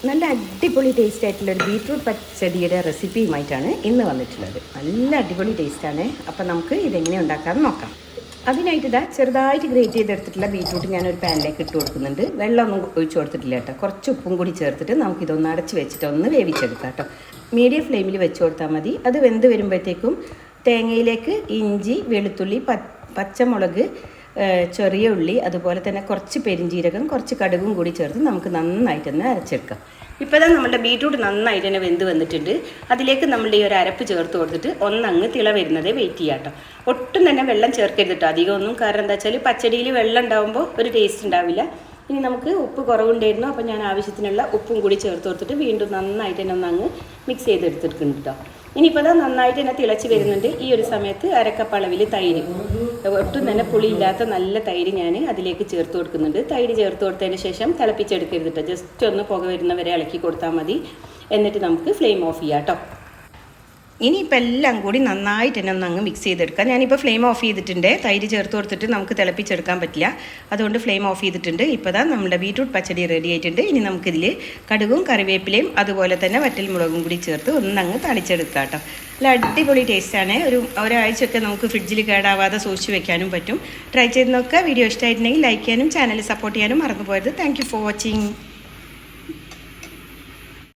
നല്ല അടിപൊളി ടേസ്റ്റ് ആയിട്ടുള്ളൊരു ബീറ്റ്റൂട്ട് പച്ചടിയുടെ റെസിപ്പിയുമായിട്ടാണ് ഇന്ന് വന്നിട്ടുള്ളത്. നല്ല അടിപൊളി ടേസ്റ്റാണ്. അപ്പം നമുക്ക് ഇതെങ്ങനെ ഉണ്ടാക്കാമെന്ന് നോക്കാം. അതിനായിട്ട് ഇതാ ചെറുതായിട്ട് ഗ്രേറ്റ് ചെയ്തെടുത്തിട്ടുള്ള ബീറ്റ്റൂട്ട് ഞാനൊരു പാനിലേക്ക് ഇട്ട് കൊടുക്കുന്നുണ്ട്. വെള്ളമൊന്നും ഒഴിച്ചു കൊടുത്തിട്ടില്ല കേട്ടോ. കുറച്ച് ഉപ്പും കൂടി ചേർത്തിട്ട് നമുക്കിതൊന്ന് അടച്ച് വെച്ചിട്ട് ഒന്ന് വേവിച്ചെടുക്കാം കേട്ടോ. മീഡിയം ഫ്ലെയിമിൽ വെച്ച് കൊടുത്താൽ മതി. അത് വെന്ത് വരുമ്പോഴത്തേക്കും തേങ്ങയിലേക്ക് ഇഞ്ചി, വെളുത്തുള്ളി, പച്ചമുളക്, ചെറിയ ഉള്ളി, അതുപോലെ തന്നെ കുറച്ച് പെരിഞ്ചീരകം, കുറച്ച് കടുകും കൂടി ചേർത്ത് നമുക്ക് നന്നായിട്ട് തന്നെ അരച്ചെടുക്കാം. ഇപ്പോൾ തന്നെ നമ്മുടെ ബീറ്റ്റൂട്ട് നന്നായിട്ട് തന്നെ വെന്ത് വന്നിട്ടുണ്ട്. അതിലേക്ക് നമ്മളുടെ ഈ ഒരു അരപ്പ് ചേർത്ത് കൊടുത്തിട്ട് ഒന്നങ്ങ് തിള വരുന്നത് വെയിറ്റ് ചെയ്യാം കേട്ടോ. ഒട്ടും തന്നെ വെള്ളം ചേർക്കരുത് കേട്ടോ, അധികമൊന്നും. കാരണം എന്താ വെച്ചാൽ പച്ചടിയിൽ വെള്ളം ഉണ്ടാകുമ്പോൾ ഒരു ടേസ്റ്റ് ഉണ്ടാവില്ല. ഇനി നമുക്ക് ഉപ്പ് കുറവുണ്ടായിരുന്നു, അപ്പോൾ ഞാൻ ആവശ്യത്തിനുള്ള ഉപ്പും കൂടി ചേർത്ത് കൊടുത്തിട്ട് വീണ്ടും നന്നായിട്ട് തന്നെ ഒന്നങ്ങ് മിക്സ് ചെയ്തെടുത്തിട്ടുണ്ട് കേട്ടോ. ഇനിയിപ്പോൾ അത് നന്നായിട്ട് തന്നെ തിളച്ച് വരുന്നുണ്ട്. ഈ ഒരു സമയത്ത് അരക്കപ്പ് അളവിൽ തൈര്, ഒട്ടും തന്നെ പുളിയില്ലാത്ത നല്ല തൈര് ഞാൻ അതിലേക്ക് ചേർത്ത് കൊടുക്കുന്നുണ്ട്. തൈര് ചേർത്ത് കൊടുത്തതിന് ശേഷം തിളപ്പിച്ചെടുക്കരുത് കേട്ടോ. ജസ്റ്റ് ഒന്ന് പുക വരുന്നവരെ ഇളക്കി കൊടുത്താൽ മതി. എന്നിട്ട് നമുക്ക് ഫ്ലെയിം ഓഫ് ചെയ്യാം കേട്ടോ. ഇനിയിപ്പോൾ എല്ലാം കൂടി നന്നായിട്ട് തന്നെ ഒന്ന് അങ്ങ് മിക്സ് ചെയ്തെടുക്കാം. ഞാനിപ്പോൾ ഫ്ലെയിം ഓഫ് ചെയ്തിട്ടുണ്ട്. തൈര് ചേർത്ത് കൊടുത്തിട്ട് നമുക്ക് തിളപ്പിച്ചെടുക്കാൻ പറ്റില്ല, അതുകൊണ്ട് ഫ്ലെയിം ഓഫ് ചെയ്തിട്ടുണ്ട്. ഇപ്പോൾ ദാ നമ്മുടെ ബീറ്റ്റൂട്ട് പച്ചടി റെഡി ആയിട്ടുണ്ട്. ഇനി നമുക്കിതിൽ കടുകും കറിവേപ്പിലയും അതുപോലെ തന്നെ വറ്റൽ മുളകും കൂടി ചേർത്ത് ഒന്നങ്ങ് തളിച്ചെടുക്കാം കേട്ടോ. നല്ല അടിപൊളി ടേസ്റ്റാണ്. ഒരാഴ്ചയൊക്കെ നമുക്ക് ഫ്രിഡ്ജിൽ കേടാവാതെ സൂക്ഷിച്ച് വെക്കാനും പറ്റും. ട്രൈ ചെയ്ത് നോക്കുക. വീഡിയോ ഇഷ്ടമായിട്ടുണ്ടെങ്കിൽ ലൈക്ക് ചെയ്യാനും ചാനൽ സപ്പോർട്ട് ചെയ്യാനും മറന്നു പോയത്. Thank you for watching.